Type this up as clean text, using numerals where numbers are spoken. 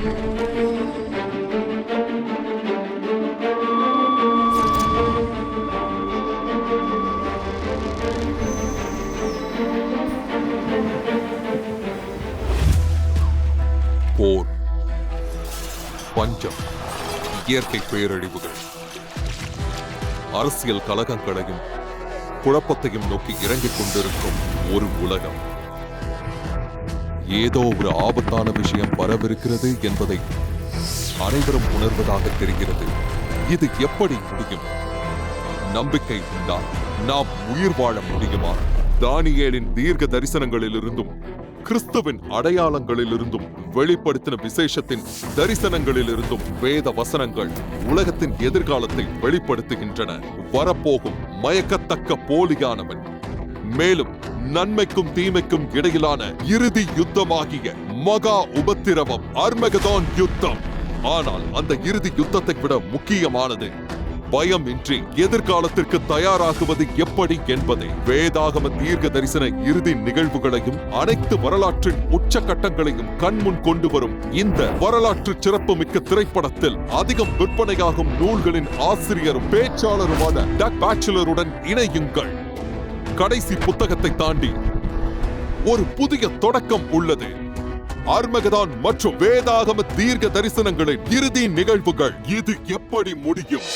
போர், பஞ்சம், இயற்கை பேரழிவுகள், அரசியல் கலகங்களையும் குழப்பத்தையும் நோக்கி இறங்கிக் கொண்டிருக்கும் ஒரு உலகம். ஏதோ ஒரு ஆபத்தான விஷயம் வரவிருக்கிறது என்பதை அனைவரும் உணர்வதாக தெரிகிறது. இது எப்படி முடியும்? நம்பிக்கை உண்டா? நாம் உயிர் வாழ முடியுமா? தானியேலின் தீர்க்க தரிசனங்களிலிருந்தும் கிறிஸ்துவின் அடையாளங்களிலிருந்தும் வெளிப்படுத்தின விசேஷத்தின் தரிசனங்களிலிருந்தும் வேத வசனங்கள் உலகத்தின் எதிர்காலத்தை வெளிப்படுத்துகின்றன. வரப்போகும் மயக்கத்தக்க போலியானவன், மேலும் நன்மைக்கும் தீமைக்கும் இடையிலான இறுதி யுத்தமாகிய மகா உபத்திரவம், அர்மகதோன் யுத்தம். ஆனால் அந்த இறுதி யுத்தத்தை விட முக்கியமானது பயமின்றி எதிர்காலத்திற்கு தயாராகுவது எப்படி என்பதை. வேதாகம தீர்க்க தரிசன இறுதி நிகழ்வுகளையும் அனைத்து வரலாற்றின் உச்சகட்டங்களையும் கண்முன் கொண்டு வரும் இந்த வரலாற்று சிறப்புமிக்க திரைப்படத்தில் அதிகம் விற்பனையாகும் நூல்களின் ஆசிரியரும் பேச்சாளருமான டக் பேச்சுலருடன் இணையுங்கள். கடைசி புத்தகத்தை தாண்டி ஒரு புதிய தொடக்கம் உள்ளது. அர்மகதான் மற்றும் வேதாகம தீர்க்க தரிசனங்களின் இறுதி நிகழ்வுகள். இது எப்படி முடியும்?